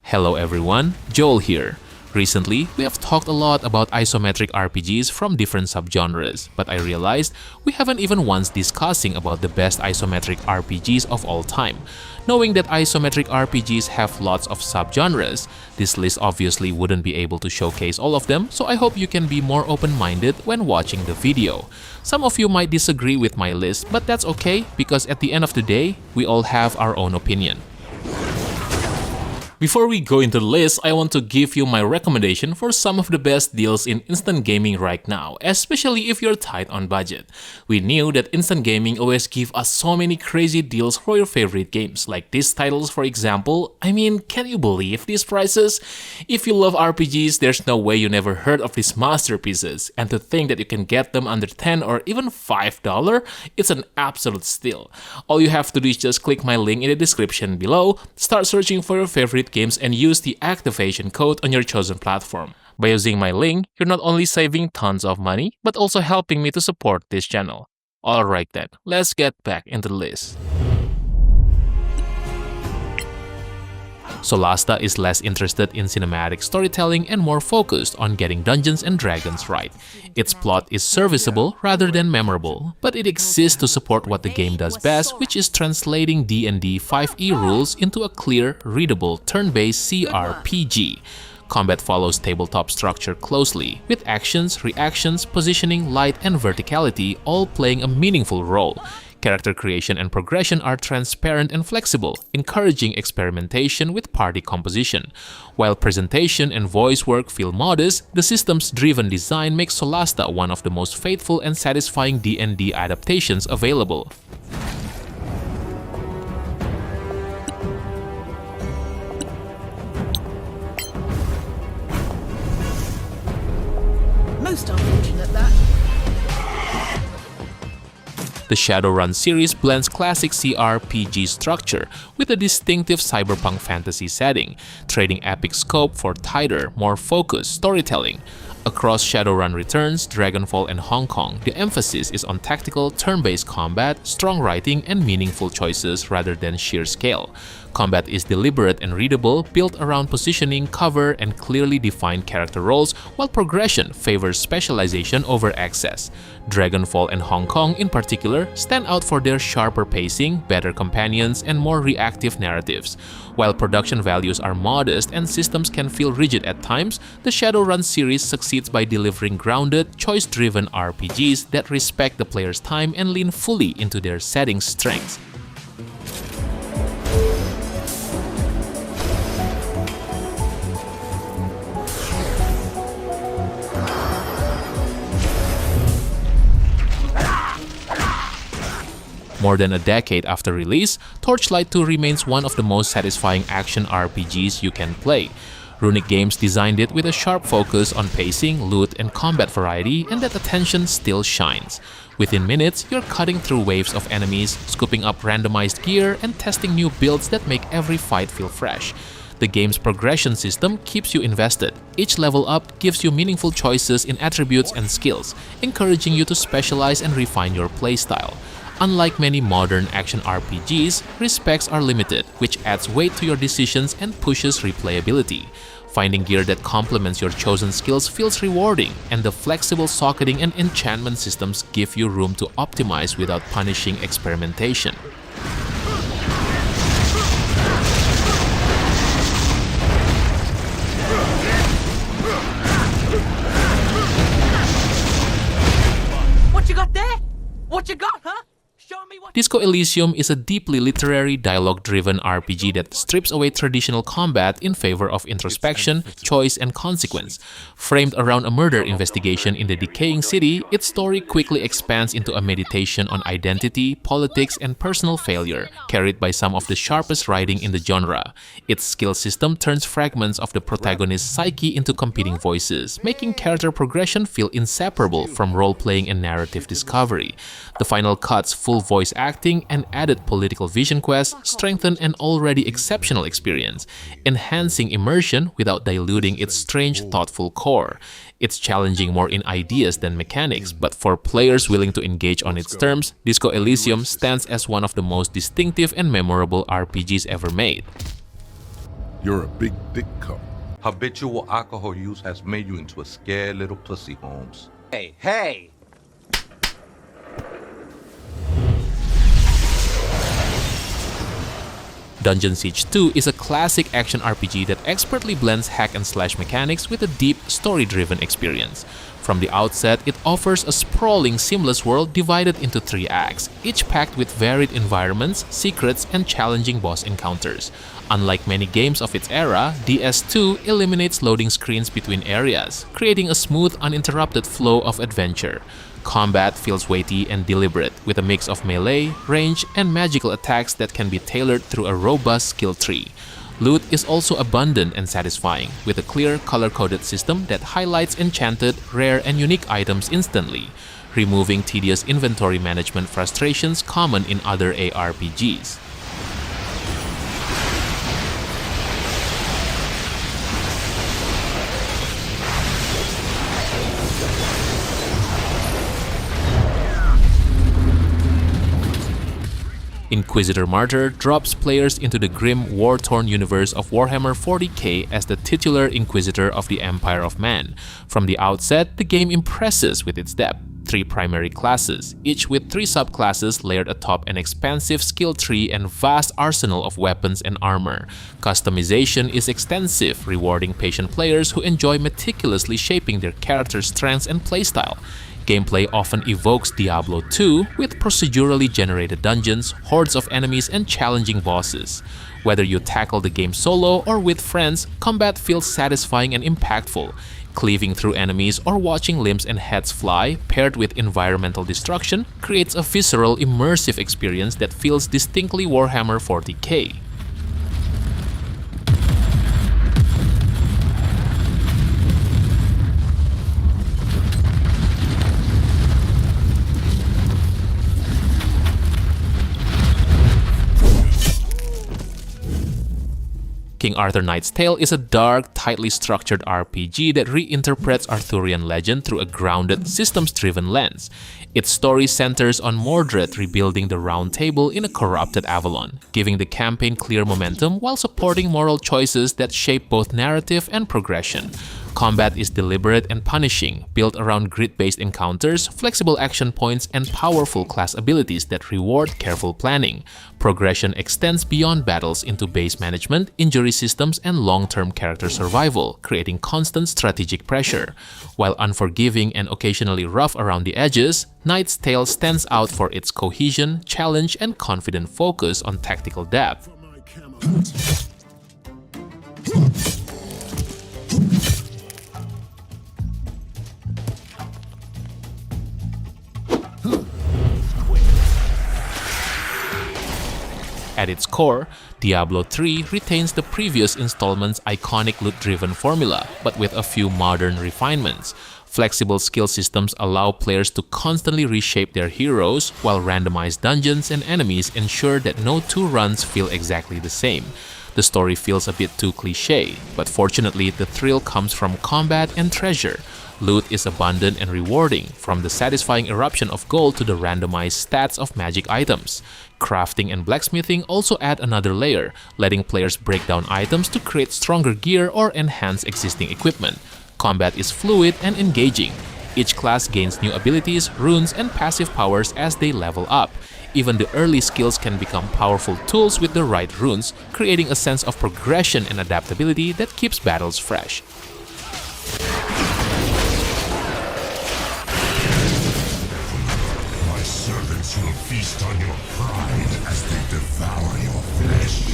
Hello everyone, Joel here. Recently, we have talked a lot about isometric RPGs from different subgenres, but I realized we haven't even once discussing about the best isometric RPGs of all time. Knowing that isometric RPGs have lots of subgenres, this list obviously wouldn't be able to showcase all of them, so I hope you can be more open-minded when watching the video. Some of you might disagree with my list, but that's okay because at the end of the day, we all have our own opinion. Before we go into the list, I want to give you my recommendation for some of the best deals in instant gaming right now, especially if you're tight on budget. We knew that instant gaming always give us so many crazy deals for your favorite games, like these titles for example. I mean, can you believe these prices? If you love RPGs, there's no way you never heard of these masterpieces, and to think that you can get them under $10 or even $5, it's an absolute steal. All you have to do is just click my link in the description below, start searching for your favorite games and use the activation code on your chosen platform. By using my link, you're not only saving tons of money, but also helping me to support this channel. Alright then, let's get back into the list. Solasta is less interested in cinematic storytelling and more focused on getting Dungeons and Dragons right. Its plot is serviceable rather than memorable, but it exists to support what the game does best, which is translating D&D 5e rules into a clear, readable, turn-based CRPG. Combat follows tabletop structure closely, with actions, reactions, positioning, light, and verticality all playing a meaningful role. Character creation and progression are transparent and flexible, encouraging experimentation with party composition. While presentation and voice work feel modest, the system's driven design makes Solasta one of the most faithful and satisfying D&D adaptations available. Most unfortunate that. The Shadowrun series blends classic CRPG structure with a distinctive cyberpunk fantasy setting, trading epic scope for tighter, more focused storytelling. Across Shadowrun Returns, Dragonfall, and Hong Kong, the emphasis is on tactical, turn-based combat, strong writing, and meaningful choices rather than sheer scale. Combat is deliberate and readable, built around positioning, cover, and clearly defined character roles, while progression favors specialization over excess. Dragonfall and Hong Kong in particular stand out for their sharper pacing, better companions, and more reactive narratives. While production values are modest and systems can feel rigid at times, the Shadowrun series succeeds by delivering grounded, choice-driven RPGs that respect the player's time and lean fully into their setting's strengths. More than a decade after release, Torchlight 2 remains one of the most satisfying action RPGs you can play. Runic Games designed it with a sharp focus on pacing, loot, and combat variety, and that attention still shines. Within minutes, you're cutting through waves of enemies, scooping up randomized gear, and testing new builds that make every fight feel fresh. The game's progression system keeps you invested. Each level up gives you meaningful choices in attributes and skills, encouraging you to specialize and refine your playstyle. Unlike many modern action RPGs, respecs are limited, which adds weight to your decisions and pushes replayability. Finding gear that complements your chosen skills feels rewarding, and the flexible socketing and enchantment systems give you room to optimize without punishing experimentation. What you got there? What you got, huh? Disco Elysium is a deeply literary, dialogue-driven RPG that strips away traditional combat in favor of introspection, choice, and consequence. Framed around a murder investigation in the decaying city, its story quickly expands into a meditation on identity, politics, and personal failure, carried by some of the sharpest writing in the genre. Its skill system turns fragments of the protagonist's psyche into competing voices, making character progression feel inseparable from role-playing and narrative discovery. The final cut's full voice acting and added political vision quests strengthen an already exceptional experience, enhancing immersion without diluting its strange, thoughtful core. It's challenging more in ideas than mechanics, but for players willing to engage on its terms, Disco Elysium stands as one of the most distinctive and memorable RPGs ever made. You're a big dick cup. Habitual alcohol use has made you into a scared little pussy, Holmes. Hey, hey! Dungeon Siege 2 is a classic action RPG that expertly blends hack-and-slash mechanics with a deep, story-driven experience. From the outset, it offers a sprawling, seamless world divided into 3 acts, each packed with varied environments, secrets, and challenging boss encounters. Unlike many games of its era, DS2 eliminates loading screens between areas, creating a smooth, uninterrupted flow of adventure. Combat feels weighty and deliberate, with a mix of melee, range, and magical attacks that can be tailored through a robust skill tree. Loot is also abundant and satisfying, with a clear, color-coded system that highlights enchanted, rare, and unique items instantly, removing tedious inventory management frustrations common in other ARPGs. Inquisitor Martyr drops players into the grim, war-torn universe of Warhammer 40k as the titular Inquisitor of the Empire of Man. From the outset, the game impresses with its depth. 3 primary classes, each with 3 subclasses layered atop an expansive skill tree and vast arsenal of weapons and armor. Customization is extensive, rewarding patient players who enjoy meticulously shaping their character's strengths and playstyle. Gameplay often evokes Diablo 2 with procedurally generated dungeons, hordes of enemies, and challenging bosses. Whether you tackle the game solo or with friends, combat feels satisfying and impactful. Cleaving through enemies or watching limbs and heads fly, paired with environmental destruction, creates a visceral, immersive experience that feels distinctly Warhammer 40k. King Arthur Knight's Tale is a dark, tightly structured RPG that reinterprets Arthurian legend through a grounded, systems-driven lens. Its story centers on Mordred rebuilding the Round Table in a corrupted Avalon, giving the campaign clear momentum while supporting moral choices that shape both narrative and progression. Combat is deliberate and punishing, built around grid-based encounters, flexible action points, and powerful class abilities that reward careful planning. Progression extends beyond battles into base management, injury systems, and long-term character survival, creating constant strategic pressure. While unforgiving and occasionally rough around the edges, Knight's Tale stands out for its cohesion, challenge, and confident focus on tactical depth. At its core, Diablo 3 retains the previous installment's iconic loot-driven formula, but with a few modern refinements. Flexible skill systems allow players to constantly reshape their heroes, while randomized dungeons and enemies ensure that no 2 runs feel exactly the same. The story feels a bit too cliché, but fortunately the thrill comes from combat and treasure. Loot is abundant and rewarding, from the satisfying eruption of gold to the randomized stats of magic items. Crafting and blacksmithing also add another layer, letting players break down items to create stronger gear or enhance existing equipment. Combat is fluid and engaging. Each class gains new abilities, runes, and passive powers as they level up. Even the early skills can become powerful tools with the right runes, creating a sense of progression and adaptability that keeps battles fresh. My servants will feast on your pride as they devour your flesh.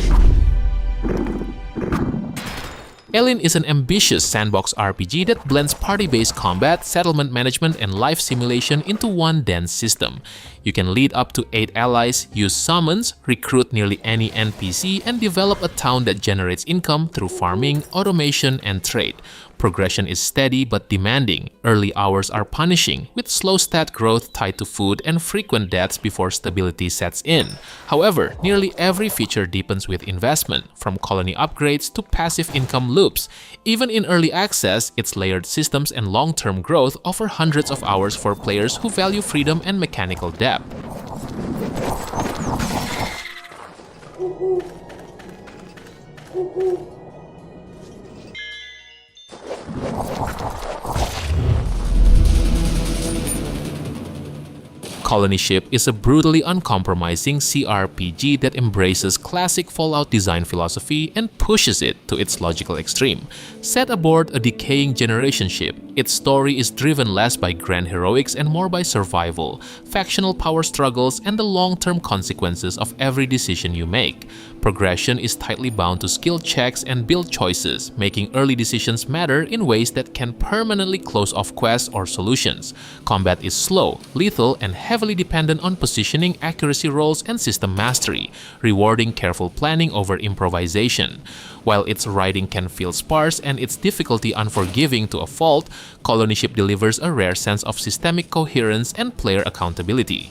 Elin is an ambitious sandbox RPG that blends party-based combat, settlement management, and life simulation into one dense system. You can lead up to 8 allies, use summons, recruit nearly any NPC, and develop a town that generates income through farming, automation, and trade. Progression is steady but demanding. Early hours are punishing, with slow stat growth tied to food and frequent deaths before stability sets in. However, nearly every feature deepens with investment, from colony upgrades to passive income loops. Even in early access, its layered systems and long-term growth offer hundreds of hours for players who value freedom and mechanical depth. Colony Ship is a brutally uncompromising CRPG that embraces classic Fallout design philosophy and pushes it to its logical extreme. Set aboard a decaying generation ship, its story is driven less by grand heroics and more by survival, factional power struggles, and the long-term consequences of every decision you make. Progression is tightly bound to skill checks and build choices, making early decisions matter in ways that can permanently close off quests or solutions. Combat is slow, lethal, and heavily dependent on positioning, accuracy rolls, and system mastery, rewarding careful planning over improvisation. While its writing can feel sparse and its difficulty unforgiving to a fault, Colony Ship delivers a rare sense of systemic coherence and player accountability.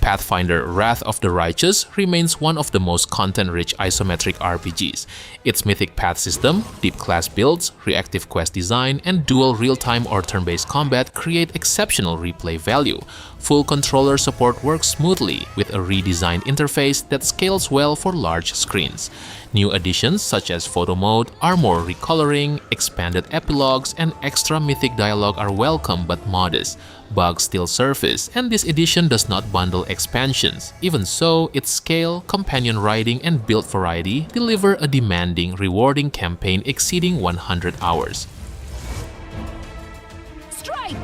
Pathfinder Wrath of the Righteous remains one of the most content-rich isometric RPGs. Its Mythic Path system, deep class builds, reactive quest design, and dual real-time or turn-based combat create exceptional replay value. Full controller support works smoothly with a redesigned interface that scales well for large screens. New additions such as photo mode, armor recoloring, expanded epilogues, and extra mythic dialogue are welcome but modest. Bugs still surface, and this edition does not bundle expansions. Even so, its scale, companion writing, and build variety deliver a demanding, rewarding campaign exceeding 100 hours. Strike!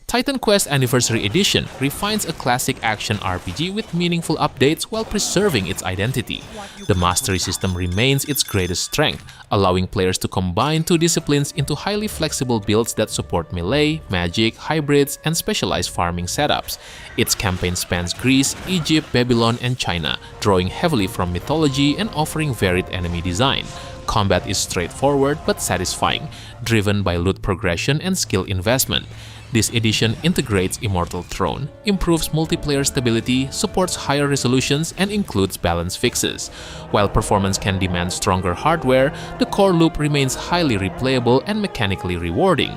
Titan Quest Anniversary Edition refines a classic action RPG with meaningful updates while preserving its identity. The mastery system remains its greatest strength, allowing players to combine two disciplines into highly flexible builds that support melee, magic, hybrids, and specialized farming setups. Its campaign spans Greece, Egypt, Babylon, and China, drawing heavily from mythology and offering varied enemy design. Combat is straightforward but satisfying, driven by loot progression and skill investment. This edition integrates Immortal Throne, improves multiplayer stability, supports higher resolutions, and includes balance fixes. While performance can demand stronger hardware, the core loop remains highly replayable and mechanically rewarding.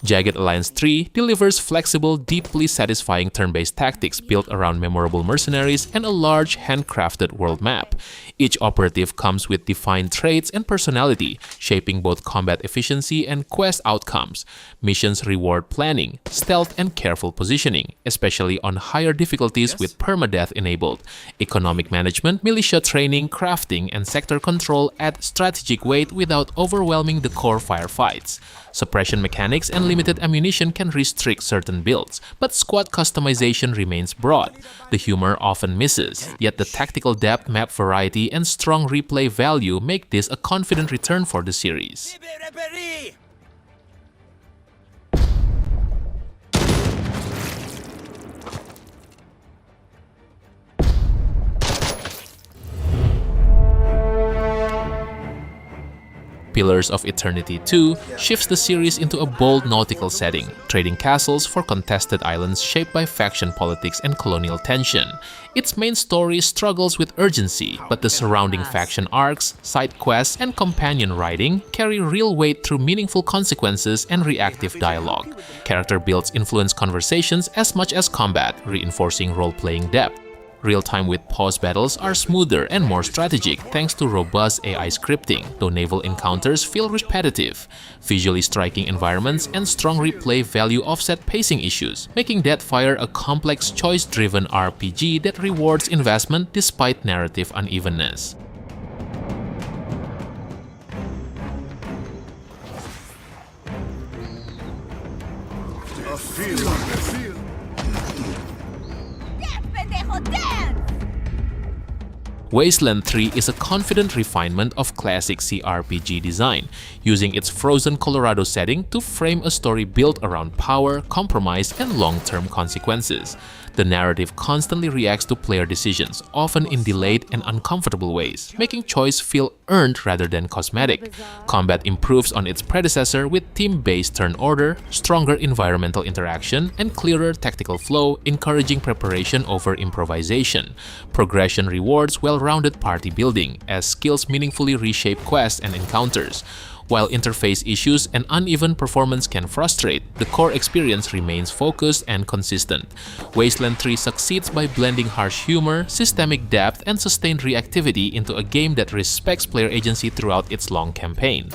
Jagged Alliance 3 delivers flexible, deeply satisfying turn-based tactics built around memorable mercenaries and a large, handcrafted world map. Each operative comes with defined traits and personality, shaping both combat efficiency and quest outcomes. Missions reward planning, stealth, and careful positioning, especially on higher difficulties with permadeath enabled. Economic management, militia training, crafting, and sector control add strategic weight without overwhelming the core firefights. Suppression mechanics and limited ammunition can restrict certain builds, but squad customization remains broad. The humor often misses, yet the tactical depth, map variety, and strong replay value make this a confident return for the series. Pillars of Eternity 2 shifts the series into a bold nautical setting, trading castles for contested islands shaped by faction politics and colonial tension. Its main story struggles with urgency, but the surrounding faction arcs, side quests, and companion writing carry real weight through meaningful consequences and reactive dialogue. Character builds influence conversations as much as combat, reinforcing role-playing depth. Real-time with pause battles are smoother and more strategic thanks to robust AI scripting, though naval encounters feel repetitive. Visually striking environments and strong replay value offset pacing issues, making Deadfire a complex choice-driven RPG that rewards investment despite narrative unevenness. Wasteland 3 is a confident refinement of classic CRPG design, using its frozen Colorado setting to frame a story built around power, compromise, and long-term consequences. The narrative constantly reacts to player decisions, often in delayed and uncomfortable ways, making choice feel earned rather than cosmetic. Combat improves on its predecessor with team-based turn order, stronger environmental interaction, and clearer tactical flow, encouraging preparation over improvisation. Progression rewards well-rounded party building, as skills meaningfully reshape quests and encounters. While interface issues and uneven performance can frustrate, the core experience remains focused and consistent. Wasteland 3 succeeds by blending harsh humor, systemic depth, and sustained reactivity into a game that respects player agency throughout its long campaign.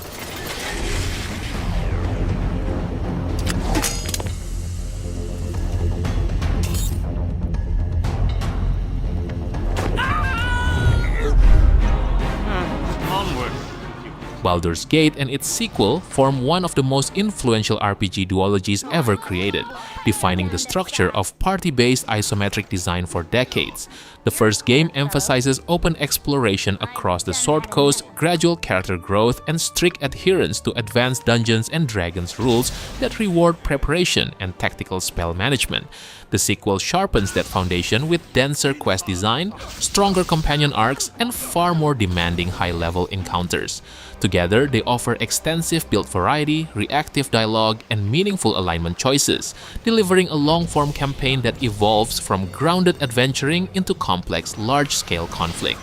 Baldur's Gate and its sequel form one of the most influential RPG duologies ever created, defining the structure of party-based isometric design for decades. The first game emphasizes open exploration across the Sword Coast, gradual character growth, and strict adherence to advanced Dungeons & Dragons rules that reward preparation and tactical spell management. The sequel sharpens that foundation with denser quest design, stronger companion arcs, and far more demanding high-level encounters. Together, they offer extensive build variety, reactive dialogue, and meaningful alignment choices, delivering a long-form campaign that evolves from grounded adventuring into complex, large-scale conflict.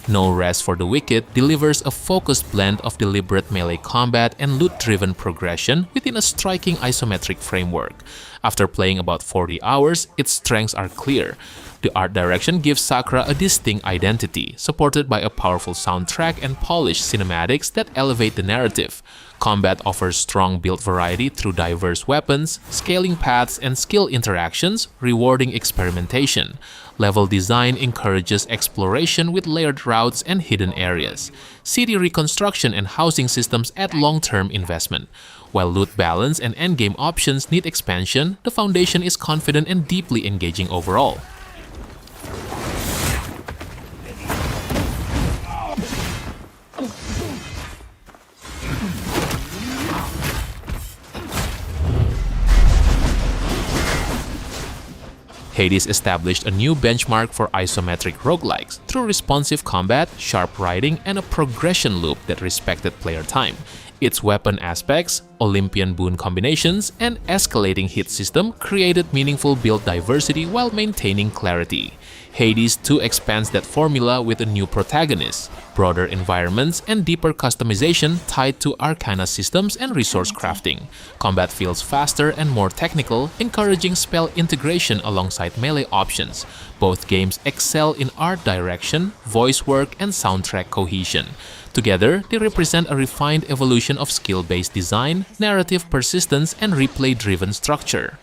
No Rest for the Wicked delivers a focused blend of deliberate melee combat and loot-driven progression within a striking isometric framework. After playing about 40 hours, its strengths are clear. The art direction gives Sakura a distinct identity, supported by a powerful soundtrack and polished cinematics that elevate the narrative. Combat offers strong build variety through diverse weapons, scaling paths, and skill interactions, rewarding experimentation. Level design encourages exploration with layered routes and hidden areas. City reconstruction and housing systems add long-term investment. While loot balance and endgame options need expansion, the foundation is confident and deeply engaging overall. Hades established a new benchmark for isometric roguelikes through responsive combat, sharp writing, and a progression loop that respected player time. Its weapon aspects, Olympian boon combinations, and escalating hit system created meaningful build diversity while maintaining clarity. Hades 2 expands that formula with a new protagonist, broader environments, and deeper customization tied to arcana systems and resource crafting. Combat feels faster and more technical, encouraging spell integration alongside melee options. Both games excel in art direction, voice work, and soundtrack cohesion. Together, they represent a refined evolution of skill-based design, narrative persistence, and replay-driven structure.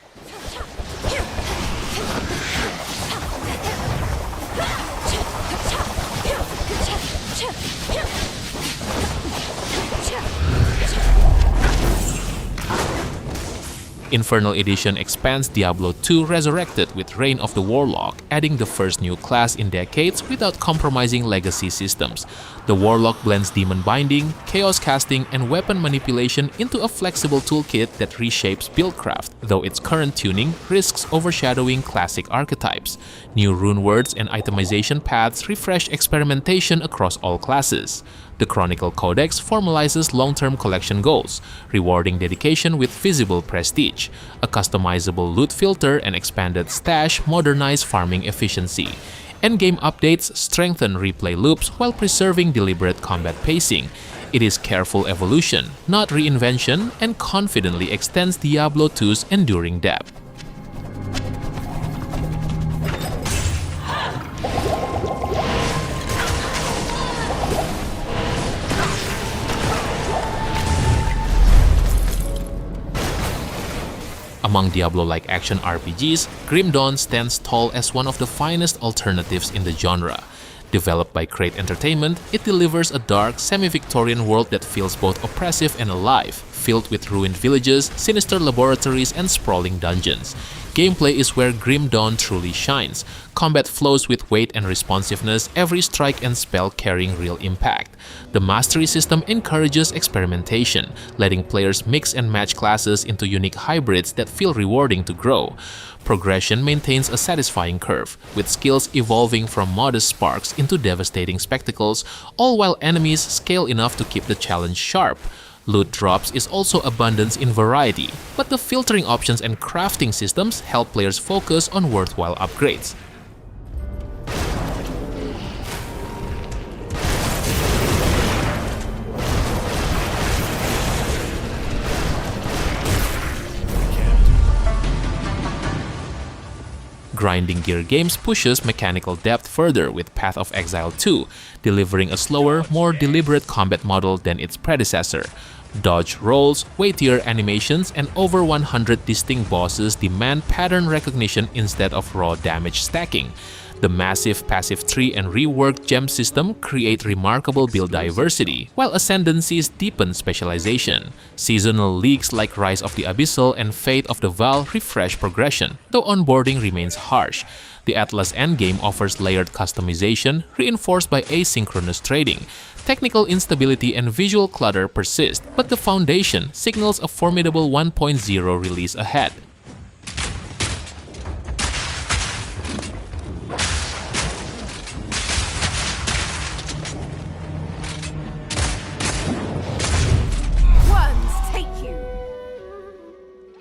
Infernal Edition expands Diablo 2 Resurrected with Reign of the Warlock, adding the first new class in decades without compromising legacy systems. The Warlock blends demon binding, chaos casting, and weapon manipulation into a flexible toolkit that reshapes buildcraft, though its current tuning risks overshadowing classic archetypes. New rune words and itemization paths refresh experimentation across all classes. The Chronicle Codex formalizes long-term collection goals, rewarding dedication with visible prestige. A customizable loot filter and expanded stash modernize farming efficiency. Endgame updates strengthen replay loops while preserving deliberate combat pacing. It is careful evolution, not reinvention, and confidently extends Diablo 2's enduring depth. Among Diablo-like action RPGs, Grim Dawn stands tall as one of the finest alternatives in the genre. Developed by Crate Entertainment, it delivers a dark, semi-Victorian world that feels both oppressive and alive, filled with ruined villages, sinister laboratories, and sprawling dungeons. Gameplay is where Grim Dawn truly shines. Combat flows with weight and responsiveness, every strike and spell carrying real impact. The mastery system encourages experimentation, letting players mix and match classes into unique hybrids that feel rewarding to grow. Progression maintains a satisfying curve, with skills evolving from modest sparks into devastating spectacles, all while enemies scale enough to keep the challenge sharp. Loot drops is also abundance in variety, but the filtering options and crafting systems help players focus on worthwhile upgrades. Grinding Gear Games pushes mechanical depth further with Path of Exile 2, delivering a slower, more deliberate combat model than its predecessor. Dodge rolls, weightier animations, and over 100 distinct bosses demand pattern recognition instead of raw damage stacking. The massive passive tree and reworked gem system create remarkable build diversity, while ascendancies deepen specialization. Seasonal leagues like Rise of the Abyssal and Fate of the Val refresh progression, though onboarding remains harsh. The Atlas endgame offers layered customization, reinforced by asynchronous trading. Technical instability and visual clutter persist, but the foundation signals a formidable 1.0 release ahead.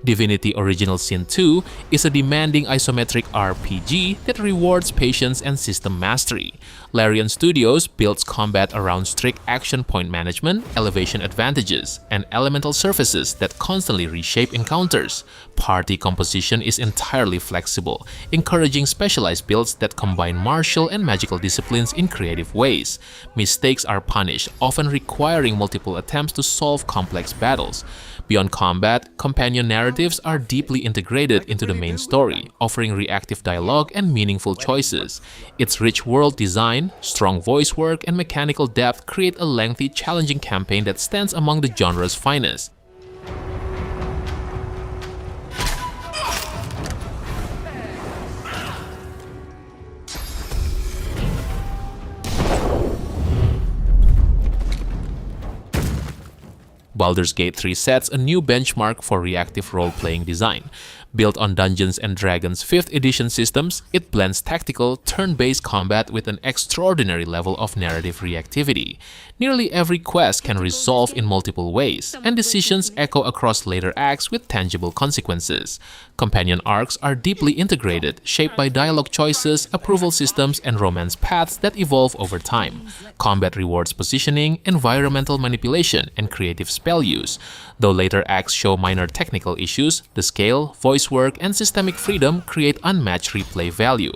Divinity Original Sin 2 is a demanding isometric RPG that rewards patience and system mastery. Larian Studios builds combat around strict action point management, elevation advantages, and elemental surfaces that constantly reshape encounters. Party composition is entirely flexible, encouraging specialized builds that combine martial and magical disciplines in creative ways. Mistakes are punished, often requiring multiple attempts to solve complex battles. Beyond combat, companion narratives are deeply integrated into the main story, offering reactive dialogue and meaningful choices. Its rich world design, strong voice work, and mechanical depth create a lengthy, challenging campaign that stands among the genre's finest. Baldur's Gate 3 sets a new benchmark for reactive role-playing design. Built on Dungeons & Dragons 5th edition systems, it blends tactical, turn-based combat with an extraordinary level of narrative reactivity. Nearly every quest can resolve in multiple ways, and decisions echo across later acts with tangible consequences. Companion arcs are deeply integrated, shaped by dialogue choices, approval systems, and romance paths that evolve over time. Combat rewards positioning, environmental manipulation, and creative spell use. Though later acts show minor technical issues, the scale, voice work, and systemic freedom create unmatched replay value.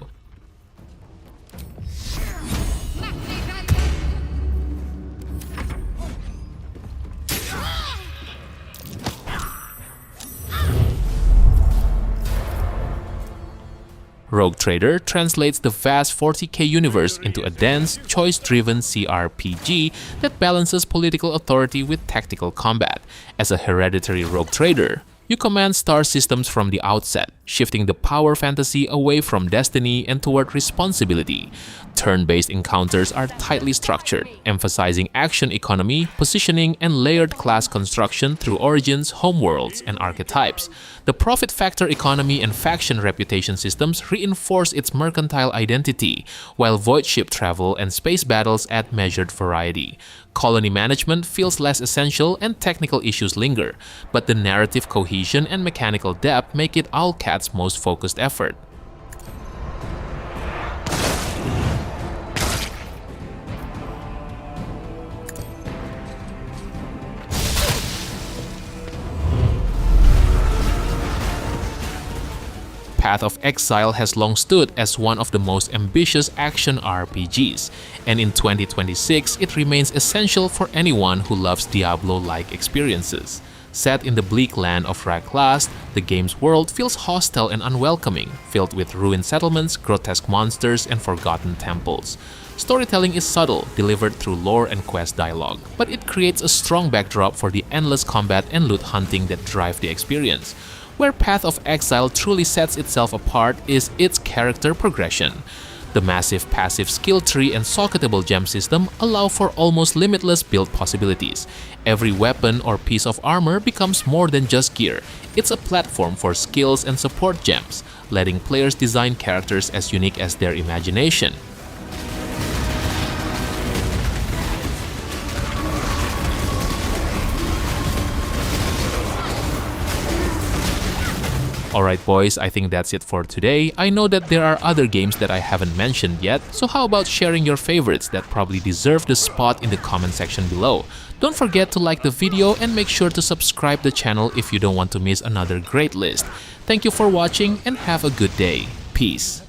Rogue Trader translates the vast 40k universe into a dense, choice-driven CRPG that balances political authority with tactical combat. As a hereditary Rogue Trader, you command star systems from the outset, shifting the power fantasy away from destiny and toward responsibility. Turn-based encounters are tightly structured, emphasizing action economy, positioning, and layered class construction through origins, homeworlds, and archetypes. The profit factor economy and faction reputation systems reinforce its mercantile identity, while void ship travel and space battles add measured variety. Colony management feels less essential and technical issues linger, but the narrative cohesion and mechanical depth make it Owlcat's most focused effort. Path of Exile has long stood as one of the most ambitious action RPGs, and in 2026 it remains essential for anyone who loves Diablo-like experiences. Set in the bleak land of Raklast, the game's world feels hostile and unwelcoming, filled with ruined settlements, grotesque monsters, and forgotten temples. Storytelling is subtle, delivered through lore and quest dialogue, but it creates a strong backdrop for the endless combat and loot hunting that drive the experience. Where Path of Exile truly sets itself apart is its character progression. The massive passive skill tree and socketable gem system allow for almost limitless build possibilities. Every weapon or piece of armor becomes more than just gear. It's a platform for skills and support gems, letting players design characters as unique as their imagination. Alright boys, I think that's it for today. I know that there are other games that I haven't mentioned yet, so how about sharing your favorites that probably deserve the spot in the comment section below. Don't forget to like the video and make sure to subscribe the channel if you don't want to miss another great list. Thank you for watching and have a good day. Peace.